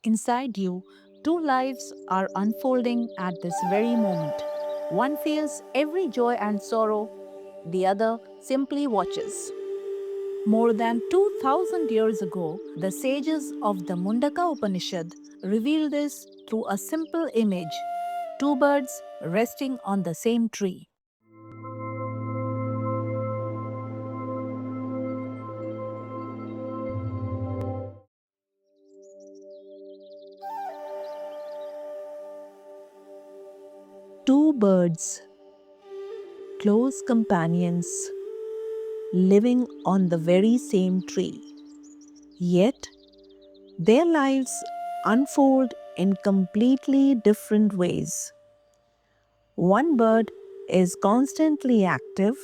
Inside you, two lives are unfolding at this very moment. One feels every joy and sorrow, the other simply watches. More than 2000 years ago, the sages of the Mundaka Upanishad revealed this through a simple image: two birds resting on the same tree. Two birds, close companions, living on the very same tree. Yet, their lives unfold in completely different ways. One bird is constantly active,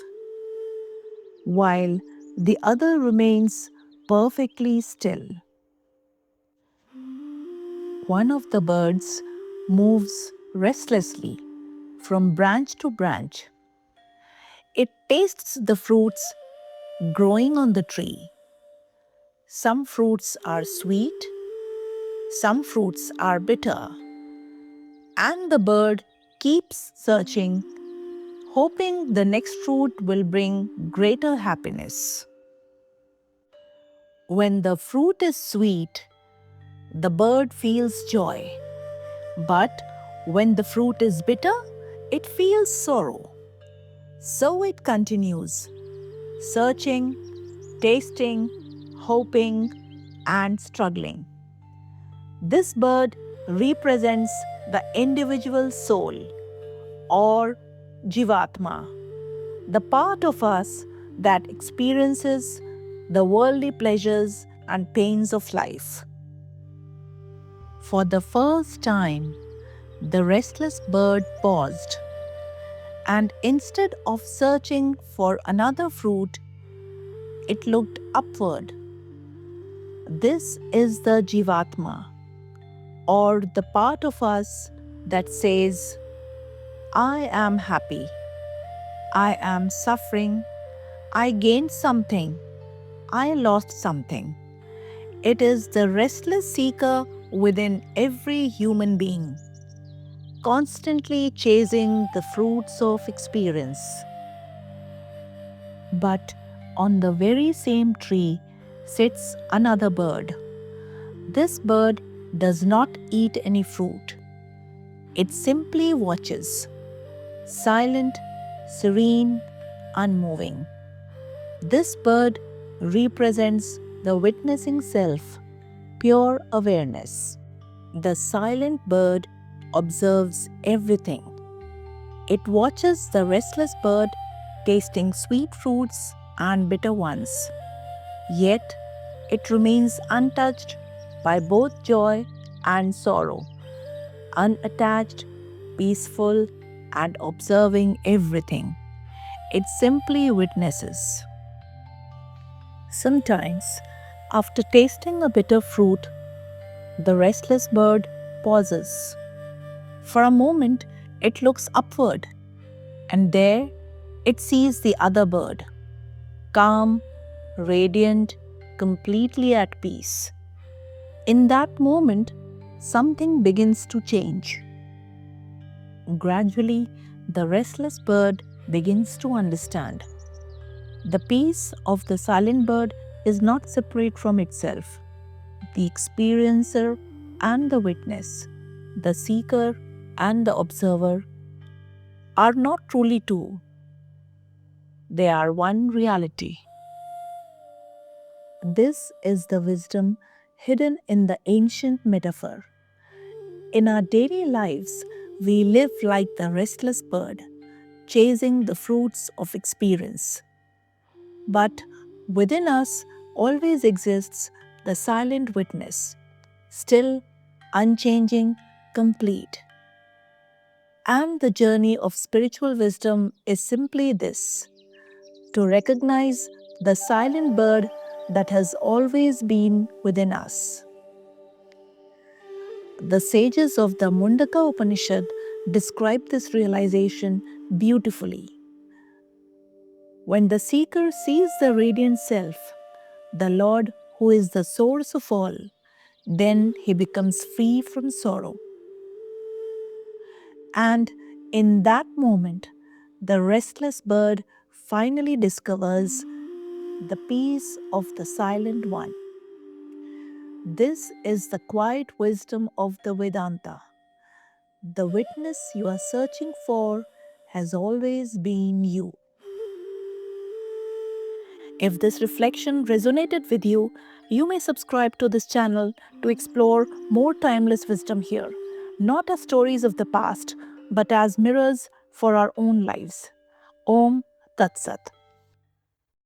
while the other remains perfectly still. One of the birds moves restlessly from branch to branch. It tastes the fruits growing on the tree. Some fruits are sweet, some fruits are bitter, and the bird keeps searching, hoping the next fruit will bring greater happiness. When the fruit is sweet, the bird feels joy. But when the fruit is bitter, it feels sorrow. So it continues, searching, tasting, hoping, and struggling. This bird represents the individual soul, or Jivatma, the part of us that experiences the worldly pleasures and pains of life. For the first time, the restless bird paused, and instead of searching for another fruit, it looked upward. This is the Jivatma, or the part of us that says, I am happy, I am suffering, I gained something, I lost something. It is the restless seeker within every human being, constantly chasing the fruits of experience. But on the very same tree sits another bird. This bird does not eat any fruit. It simply watches, silent, serene, unmoving. This bird represents the witnessing self, pure awareness. The silent bird observes everything. It watches the restless bird tasting sweet fruits and bitter ones. Yet, it remains untouched by both joy and sorrow, unattached, peaceful, and observing everything. It simply witnesses. Sometimes, after tasting a bitter fruit, the restless bird pauses. For a moment, it looks upward, and there it sees the other bird, calm, radiant, completely at peace. In that moment, something begins to change. Gradually, the restless bird begins to understand. The peace of the silent bird is not separate from itself. The experiencer and the witness, the seeker and the observer, are not truly two. They are one reality. This is the wisdom hidden in the ancient metaphor. In our daily lives, we live like the restless bird, chasing the fruits of experience. But within us always exists the silent witness, still, unchanging, complete. And the journey of spiritual wisdom is simply this: to recognize the silent bird that has always been within us. The sages of the Mundaka Upanishad describe this realization beautifully. When the seeker sees the radiant self, the Lord who is the source of all, Then he becomes free from sorrow. And in that moment, the restless bird finally discovers the peace of the silent one. This is the quiet wisdom of the Vedanta. The witness you are searching for has always been you. If this reflection resonated with you, you may subscribe to this channel to explore more timeless wisdom here, not as stories of the past, but as mirrors for our own lives. Om Tat Sat.